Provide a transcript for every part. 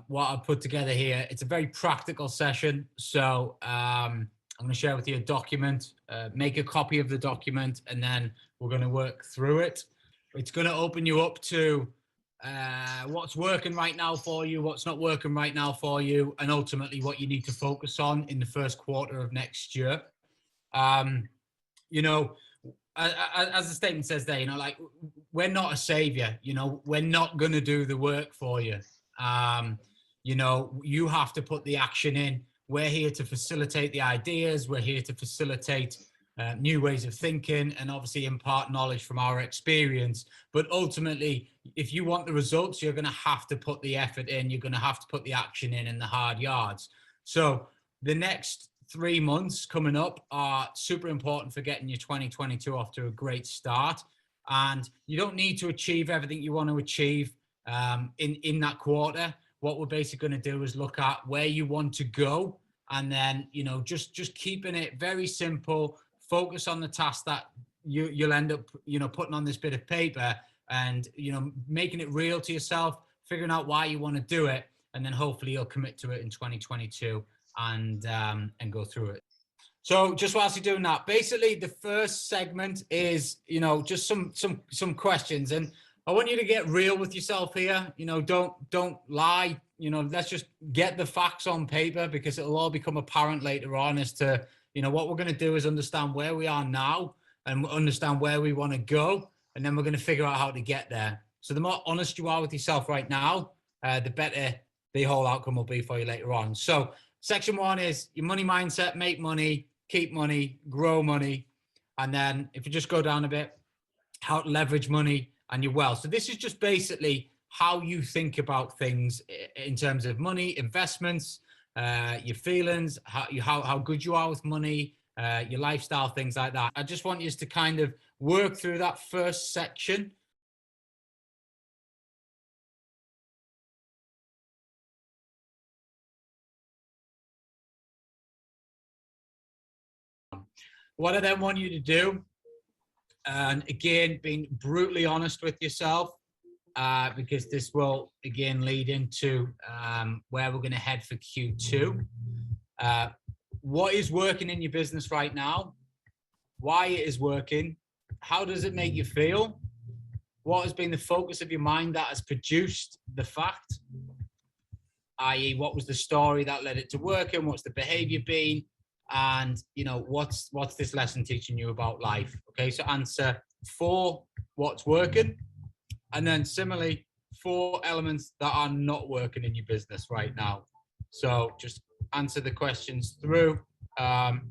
what I've put together here, it's a very practical session. So I'm going to share with you a document, make a copy of the document, and then we're going to work through it. It's going to open you up to what's working right now for you, what's not working right now for you, and ultimately what you need to focus on in the first quarter of next year. You know, as the statement says there, you know, like, we're not a savior, you know, we're not going to do the work for you. You know, you have to put the action in. We're here to facilitate the ideas. We're here to facilitate new ways of thinking and obviously impart knowledge from our experience. But ultimately, if you want the results, you're going to have to put the effort in. You're going to have to put the action in the hard yards. So the next 3 months coming up are super important for getting your 2022 off to a great start. And you don't need to achieve everything you want to achieve in that quarter. What we're basically going to do is look at where you want to go, and then, you know, just keeping it very simple. Focus on the task that you'll end up, you know, putting on this bit of paper, and, you know, making it real to yourself, figuring out why you want to do it, and then hopefully you'll commit to it in 2022 and go through it. So just whilst you're doing that, basically the first segment is, you know, just some questions, and I want you to get real with yourself here. You know, don't lie. You know, let's just get the facts on paper, because it'll all become apparent later on as to, you know, what we're going to do is understand where we are now and understand where we want to go, and then we're going to figure out how to get there. So the more honest you are with yourself right now, the better the whole outcome will be for you later on. So section 1 is your money mindset: make money, keep money, grow money. And then if you just go down a bit, how to leverage money and your wealth. So this is just basically how you think about things in terms of money, investments, your feelings, how good you are with money, your lifestyle, things like that. I just want you to kind of work through that first section. What I then want you to do, and again, being brutally honest with yourself, because this will again lead into where we're going to head for Q2. What is working in your business right now? Why it is working? How does it make you feel? What has been the focus of your mind that has produced the fact? I.e., what was the story that led it to working? What's the behavior been? And, you know, what's this lesson teaching you about life? Okay, so answer 4, what's working, and then similarly 4 elements that are not working in your business right now. So just answer the questions through. Have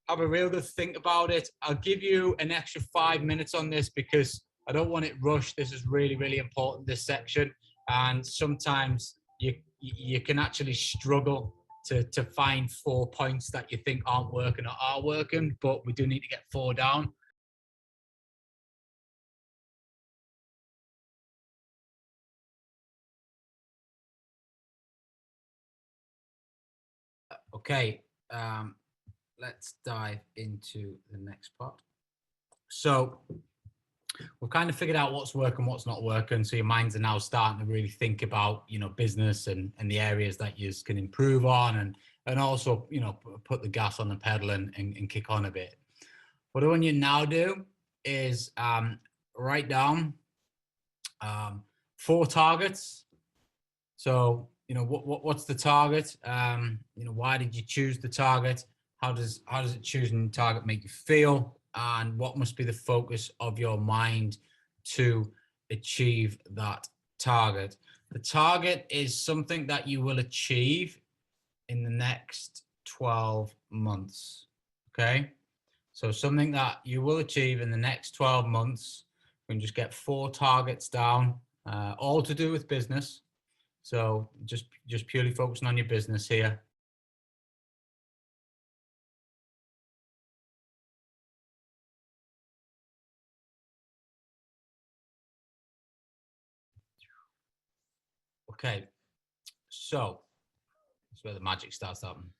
a real good think about it. I'll give you an extra 5 minutes on this because I don't want it rushed. This is really, really important, this section, and sometimes you can actually struggle to find 4 points that you think aren't working or are working, but we do need to get 4 down. Okay, let's dive into the next part. So we've kind of figured out what's working, what's not working. So your minds are now starting to really think about, you know, business and the areas that you can improve on, and also, you know, put the gas on the pedal and kick on a bit. What I want you now do is write down 4 targets. So, you know, what's the target? You know, why did you choose the target? How does it choosing the target make you feel? And what must be the focus of your mind to achieve that target? The target is something that you will achieve in the next 12 months. Okay, so something that you will achieve in the next 12 months. We can just get 4 targets down, all to do with business. So just purely focusing on your business here. Okay, so that's where the magic starts happening.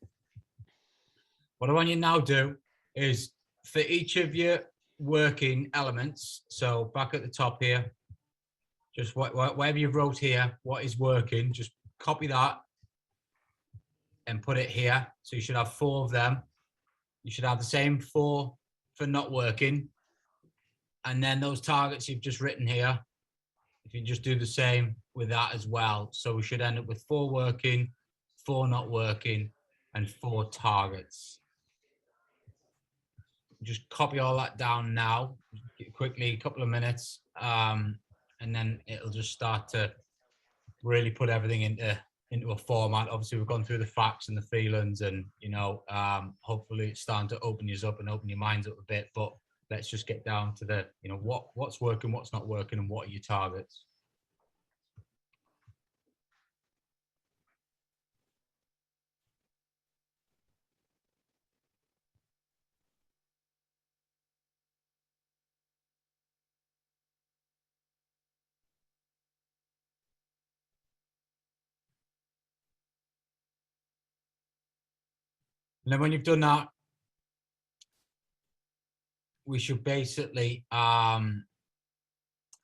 What I want you to now do is, for each of your working elements, so back at the top here, just whatever you wrote here, what is working, just copy that and put it here. So you should have 4 of them. You should have the same 4 for not working. And then those targets you've just written here, if you just do the same with that as well. So we should end up with 4 working, 4 not working, and 4 targets. Just copy all that down now, quickly, a couple of minutes, and then it'll just start to really put everything into a format. Obviously, we've gone through the facts and the feelings, and hopefully it's starting to open you up and open your minds up a bit. But let's just get down to the, what's working, what's not working, and what are your targets. And then when you've done that, we should basically,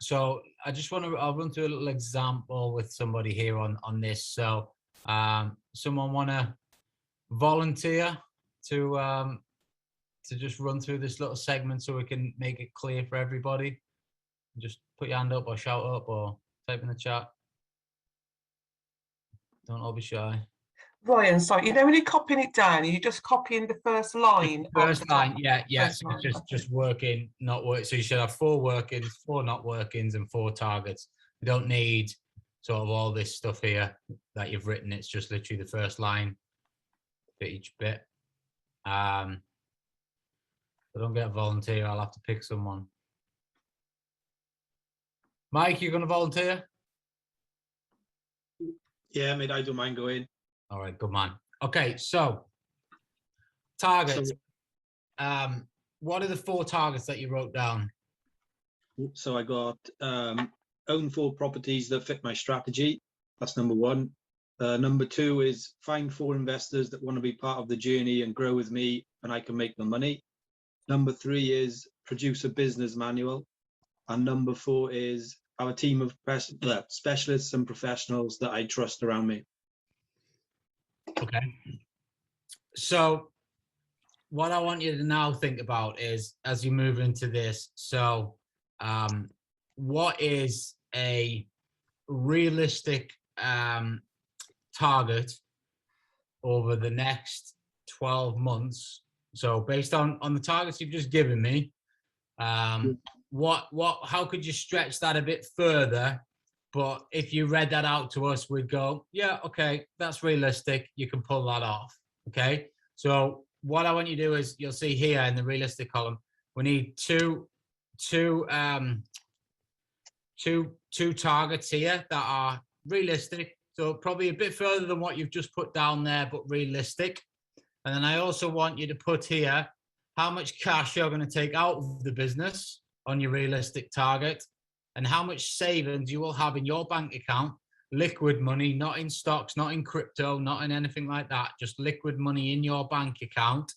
so I just I'll run through a little example with somebody here on this. So someone want to volunteer to just run through this little segment so we can make it clear for everybody? Just put your hand up or shout up or type in the chat. Don't all be shy. Ryan, sorry, when you're copying it down, you're just copying the first line. First line, yeah. So just working, not work. So you should have 4 workings, 4 not workings, and 4 targets. You don't need sort of all this stuff here that you've written. It's just literally the first line for each bit. If I don't get a volunteer, I'll have to pick someone. Mike, you going to volunteer? Yeah, mate, I don't mind going. All right, good man. Okay, so targets. What are the 4 targets that you wrote down? So I got own 4 properties that fit my strategy. That's number 1. Number 2 is find 4 investors that want to be part of the journey and grow with me, and I can make them money. Number 3 is produce a business manual. And number 4 is have a team of specialists and professionals that I trust around me. Okay. So what I want you to now think about is, as you move into this, so what is a realistic target over the next 12 months? So based on the targets you've just given me, how could you stretch that a bit further? But if you read that out to us, we'd go, yeah, okay, that's realistic. You can pull that off. Okay. So what I want you to do is, you'll see here in the realistic column, we need two targets here that are realistic. So probably a bit further than what you've just put down there, but realistic. And then I also want you to put here how much cash you're going to take out of the business on your realistic target, and how much savings you will have in your bank account, liquid money, not in stocks, not in crypto, not in anything like that, just liquid money in your bank account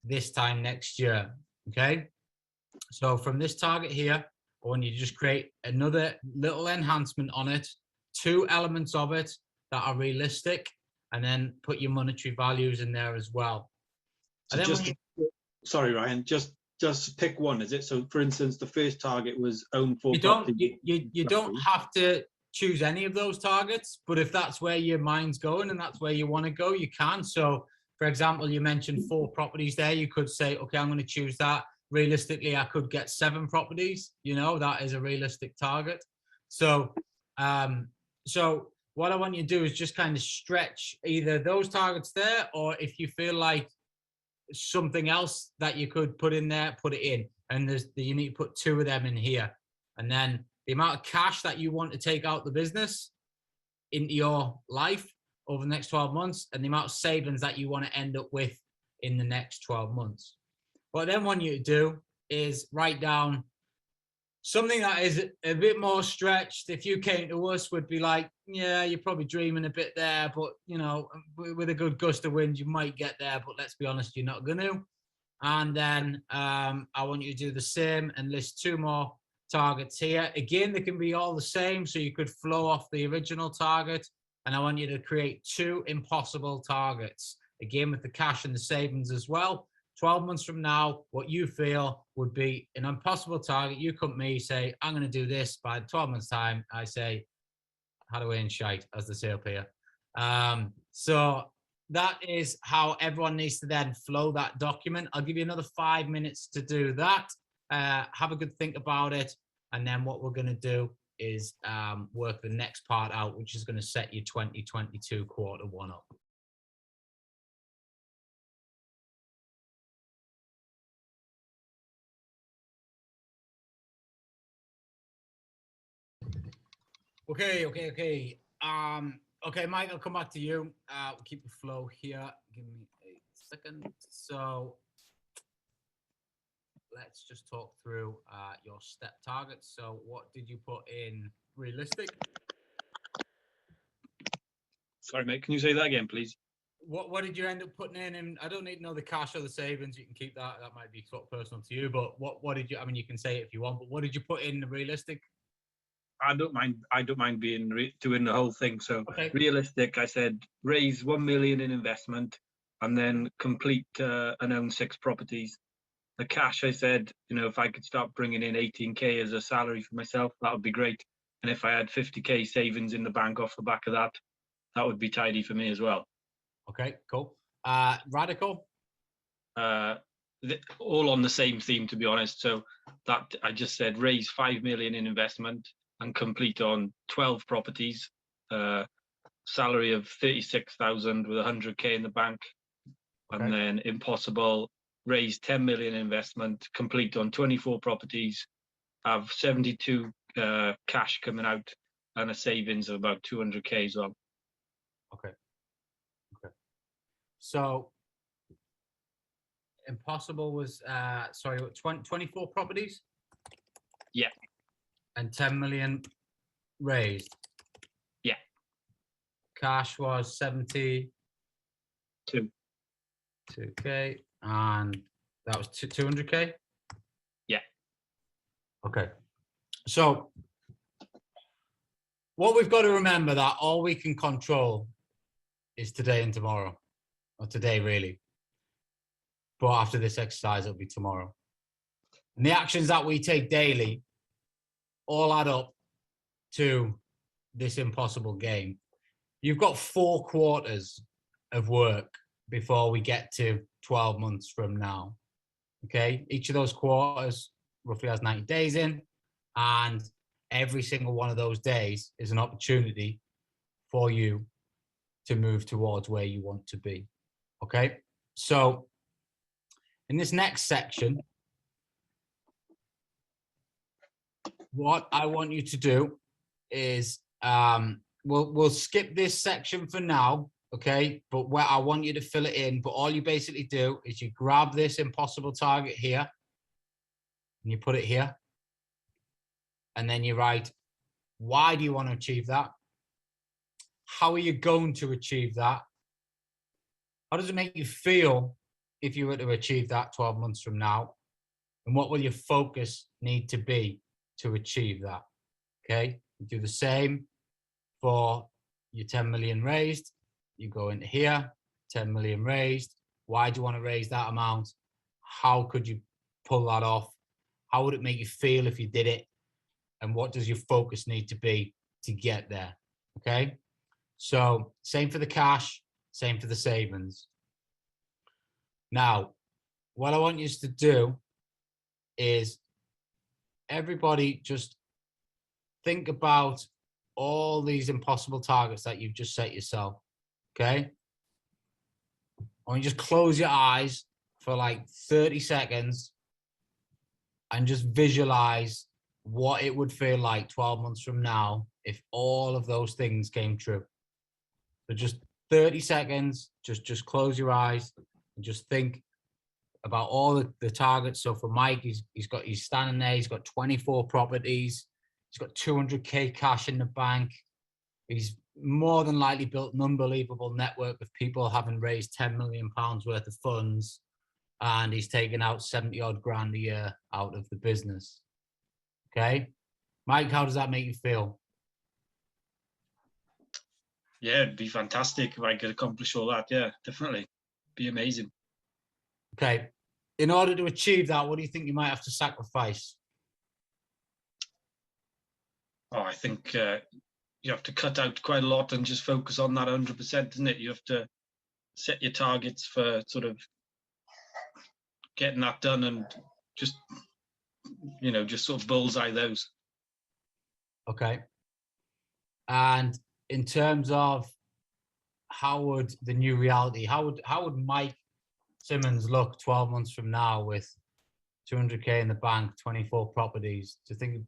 this time next year. Okay. So from this target here, I want you to just create another little enhancement on it, 2 elements of it that are realistic, and then put your monetary values in there as well. So sorry, Ryan, just pick one, is it? So for instance, the first target was own 4 properties. You don't have to choose any of those targets, but if that's where your mind's going and that's where you want to go, you can. So for example, you mentioned 4 properties there. You could say, okay, I'm going to choose that. Realistically, I could get 7 properties. That is a realistic target. So what I want you to do is just kind of stretch either those targets there, or if you feel like something else that you could put in there, put it in. And you need to put 2 of them in here. And then the amount of cash that you want to take out the business into your life over the next 12 months, and the amount of savings that you want to end up with in the next 12 months. What I then want you to do is write down something that is a bit more stretched. If you came to us, would be like, yeah, you're probably dreaming a bit there, but with a good gust of wind, you might get there, but let's be honest, you're not going to. And then I want you to do the same and list 2 more targets here. Again, they can be all the same, so you could flow off the original target, and I want you to create 2 impossible targets, again with the cash and the savings as well. 12 months from now, what you feel would be an impossible target. You come to me, say, I'm going to do this by 12 months time. I say, how do we in shite, as they say up here. So that is how everyone needs to then flow that document. I'll give you another 5 minutes to do that. Have a good think about it. And then what we're going to do is work the next part out, which is going to set your 2022 Q1 up. Okay. Okay, Mike, I'll come back to you. We'll keep the flow here. Give me a second. So let's just talk through your step targets. So what did you put in realistic? Sorry, mate. Can you say that again, please? What did you end up putting in? And I don't need to know the cash or the savings. You can keep that. That might be sort of personal to you. But what did you? I mean, you can say it if you want. But what did you put in the realistic? I don't mind doing the whole thing. So Okay. realistic, I said raise 1 million in investment and then complete and own 6 properties. The cash, I said, you know, if I could start bringing in 18k as a salary for myself, that would be great. And if I had 50k savings in the bank off the back of that, that would be tidy for me as well. Okay, cool. Radical. All on the same theme, to be honest. So that I just said raise 5 million in investment and complete on 12 properties. Salary of 36,000 with 100k in the bank. Okay. And then impossible, raise 10 million investment, complete on 24 properties, have 72 cash coming out and a savings of about 200k as well. Okay. So impossible was, sorry, 24 properties? Yeah. And 10 million raised? Yeah. Cash was 72K, and that was 200K? Yeah. Okay. So what we've got to remember that all we can control is today and tomorrow, or today really. But after this exercise, it'll be tomorrow. And the actions that we take daily all add up to this impossible game. You've got 4 quarters of work before we get to 12 months from now. Okay, each of those quarters roughly has 90 days in, and every single one of those days is an opportunity for you to move towards where you want to be. Okay, so in this next section, what I want you to do is we'll skip this section for now, okay? But where I want you to fill it in, but all you basically do is you grab this impossible target here and you put it here, and then you write, why do you want to achieve that? How are you going to achieve that? How does it make you feel if you were to achieve that 12 months from now? And what will your focus need to be to achieve that? Okay, you do the same for your 10 million raised. You go into here, 10 million raised. Why do you want to raise that amount? How could you pull that off? How would it make you feel if you did it? And what does your focus need to be to get there? Okay, so same for the cash, same for the savings. Now, what I want you to do is everybody just think about all these impossible targets that you've just set yourself, okay? I want you to just close your eyes for like 30 seconds and just visualize what it would feel like 12 months from now if all of those things came true. So just 30 seconds, just close your eyes and just think about all the targets. So for Mike, he's standing there, he's got 24 properties, he's got 200K cash in the bank. He's more than likely built an unbelievable network of people having raised £10 million worth of funds, and he's taken out 70 odd grand a year out of the business. Okay, Mike, how does that make you feel? Yeah, it'd be fantastic if I could accomplish all that. Yeah, definitely. Be amazing. Okay. In order to achieve that, what do you think you might have to sacrifice? Oh, I think you have to cut out quite a lot and just focus on that 100%, isn't it? You have to set your targets for sort of getting that done and just, just sort of bullseye those. Okay. And in terms of how would the new reality, how would Mike Simmons look 12 months from now with 200K in the bank, 24 properties? To think,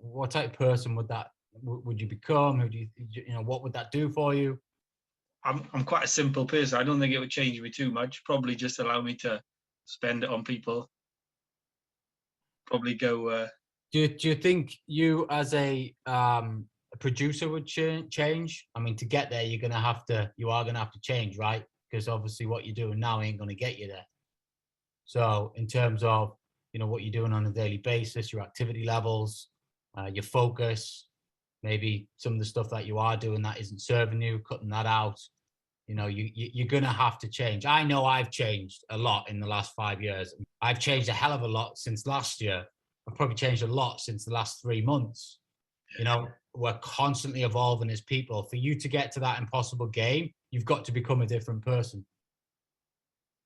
what type of person would you become? Who do you know, what would that do for you? I'm quite a simple person. I don't think it would change me too much. Probably just allow me to spend it on people. Probably go. Do you think you as a producer would change? I mean, to get there, you are gonna have to change, right? Because obviously what you're doing now ain't gonna get you there. So in terms of, what you're doing on a daily basis, your activity levels, your focus, maybe some of the stuff that you are doing that isn't serving you, cutting that out. You're gonna have to change. I know I've changed a lot in the last 5 years. I've changed a hell of a lot since last year. I've probably changed a lot since the last 3 months. We're constantly evolving as people. For you to get to that impossible game, you've got to become a different person.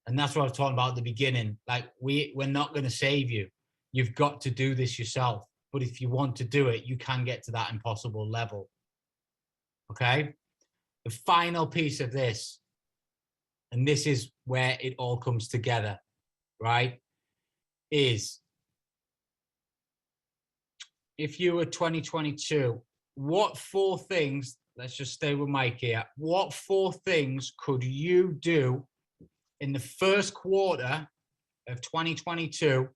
And that's what I was talking about at the beginning. Like, we're not going to save you. You've got to do this yourself. But if you want to do it, you can get to that impossible level. Okay? The final piece of this, and this is where it all comes together, right, is if you were 2022, what 4 things, let's just stay with Mike here, what 4 things could you do in the first quarter of 2022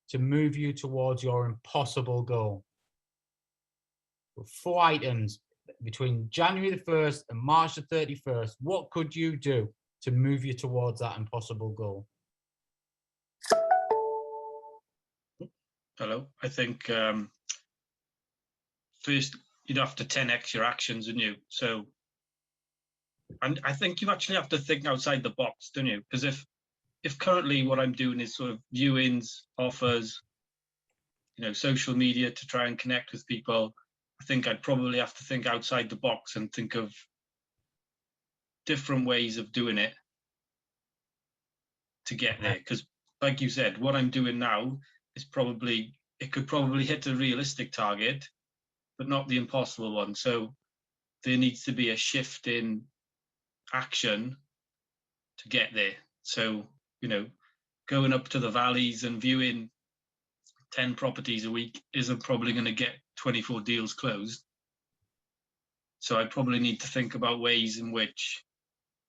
to move you towards your impossible goal? 4 items between January the 1st and March the 31st. What could you do to move you towards that impossible goal? Hello. I think first you'd have to 10x your actions, wouldn't you? So, and I think you actually have to think outside the box, don't you? Because if currently what I'm doing is sort of viewings, offers, social media to try and connect with people, I think I'd probably have to think outside the box and think of different ways of doing it to get there. Because like you said, what I'm doing now is it could probably hit a realistic target, but not the impossible one. So there needs to be a shift in action to get there. So, going up to the valleys and viewing 10 properties a week isn't probably going to get 24 deals closed. So I probably need to think about ways in which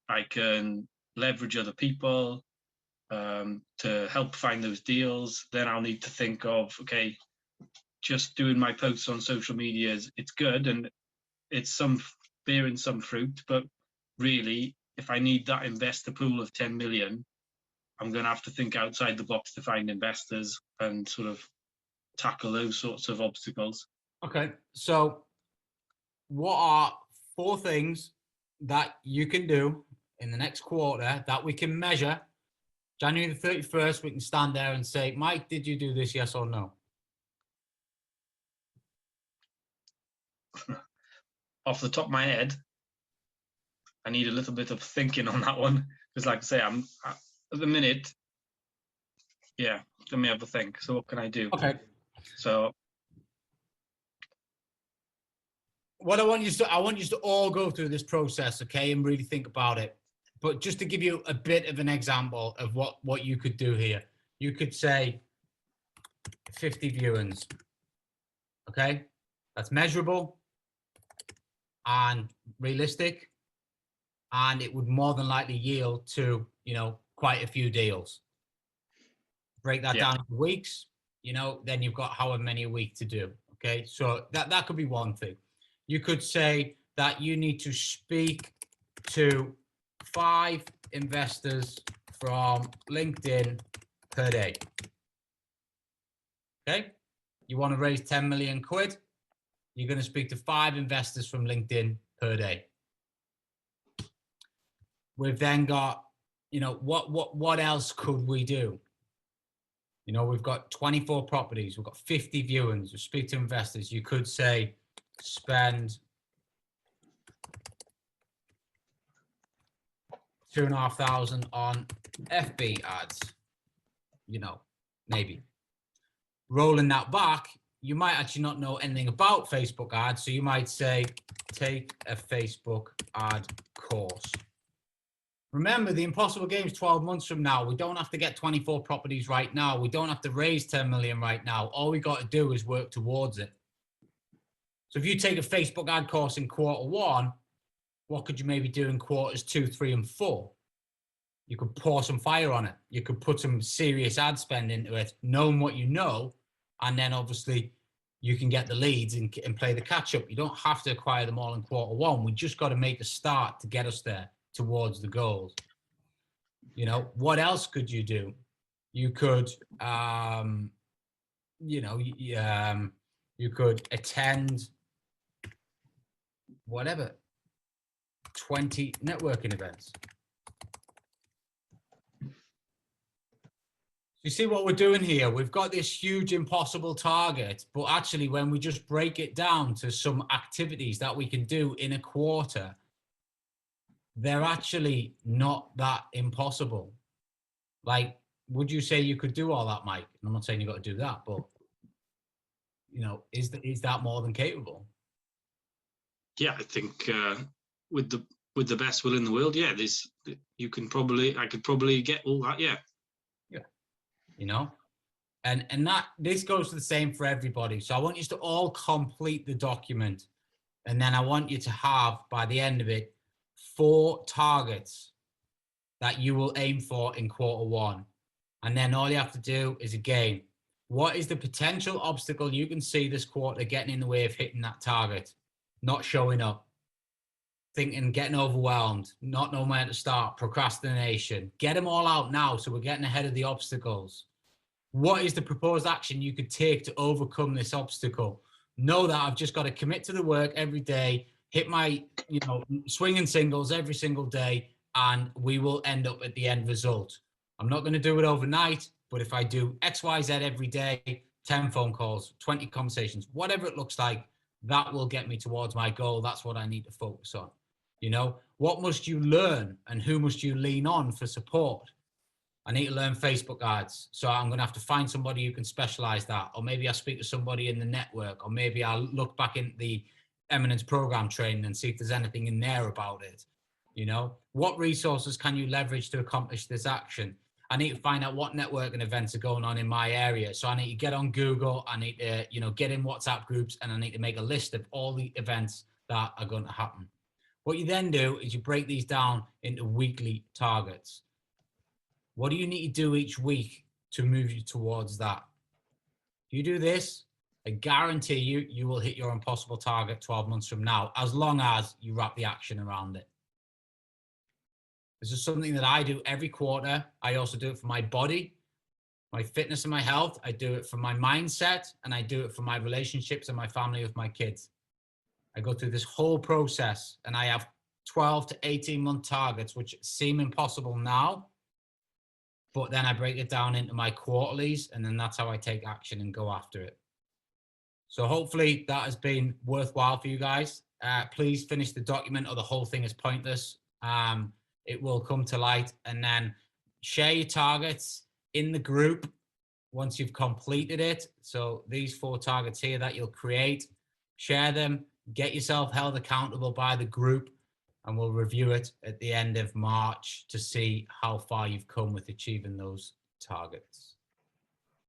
I can leverage other people to help find those deals. Then I'll need to think of, okay, just doing my posts on social media, it's good and it's bearing some fruit, but really, if I need that investor pool of 10 million, I'm going to have to think outside the box to find investors and sort of tackle those sorts of obstacles. Okay, so what are 4 things that you can do in the next quarter that we can measure? January the 31st, we can stand there and say, Mike, did you do this, yes or no? Off the top of my head, I need a little bit of thinking on that one. Because like I say, I'm at the minute, yeah, let me have a think. So what can I do? Okay. So what I want you to all go through this process, okay, and really think about it. But just to give you a bit of an example of what you could do here, you could say 50 viewings, okay? That's measurable and realistic, and it would more than likely yield to, quite a few deals. Break that down into weeks, then you've got however many a week to do, okay? So that could be one thing. You could say that you need to speak to 5 investors from LinkedIn per day. Okay? You want to raise 10 million quid, you're going to speak to 5 investors from LinkedIn per day. we've then got, you know, what else could we do? You know, we've got 24 properties, we've got 50 viewings, we speak to investors. You could say spend $2,500 on FB ads, you know, maybe. Rolling that back, you might actually not know anything about Facebook ads. So you might say, take a Facebook ad course. Remember, the impossible game is 12 months from now. We don't have to get 24 properties right now. We don't have to raise 10 million right now. All we got to do is work towards it. So if you take a Facebook ad course in Q1, what could you maybe do in quarters 2, 3, and 4? You could pour some fire on it. You could put some serious ad spend into it, knowing what you know, and then obviously you can get the leads and play the catch up. You don't have to acquire them all in Q1. We just got to make a start to get us there towards the goals. You know, what else could you do? You could, you know, you could attend whatever, 20 networking events. You see what we're doing here? We've got this huge impossible target, but actually when we just break it down to some activities that we can do in a quarter, they're actually not that impossible. Like, would you say you could do all that, Mike? And I'm not saying you got to do that, but you know, is that more than capable? Yeah, I think with the best will in the world, yeah, I could probably get all that, yeah. Yeah. You know, and that this goes to the same for everybody. So I want you to all complete the document, and then I want you to have, by the end of it, 4 targets that you will aim for in Q1. And then all you have to do is, again, what is the potential obstacle you can see this quarter getting in the way of hitting that target? Not showing up, thinking, getting overwhelmed, not knowing where to start, procrastination. Get them all out now, so we're getting ahead of the obstacles. What is the proposed action you could take to overcome this obstacle? Know that I've just got to commit to the work every day, hit my, you know, swinging singles every single day, and we will end up at the end result. I'm not going to do it overnight, but if I do X, Y, Z every day, 10 phone calls, 20 conversations, whatever it looks like, that will get me towards my goal. That's what I need to focus on. You know, what must you learn and who must you lean on for support? I need to learn Facebook ads. So I'm going to have to find somebody who can specialize that. Or maybe I'll speak to somebody in the network, or maybe I'll look back into the Eminence program training and see if there's anything in there about it. You know, what resources can you leverage to accomplish this action? I need to find out what networking events are going on in my area. So I need to get on Google. I need to, you know, get in WhatsApp groups, and I need to make a list of all the events that are going to happen. What you then do is you break these down into weekly targets. What do you need to do each week to move you towards that? If you do this, I guarantee you will hit your impossible target 12 months from now, as long as you wrap the action around it. This is something that I do every quarter. I also do it for my body, my fitness and my health. I do it for my mindset, and I do it for my relationships and my family with my kids. I go through this whole process, and I have 12 to 18 month targets, which seem impossible now, but then I break it down into my quarterlies, and then that's how I take action and go after it. So hopefully that has been worthwhile for you guys. Please finish the document, or the whole thing is pointless. It will come to light, and then share your targets in the group once you've completed it. So these 4 targets here that you'll create, share them, get yourself held accountable by the group, and we'll review it at the end of March to see how far you've come with achieving those targets.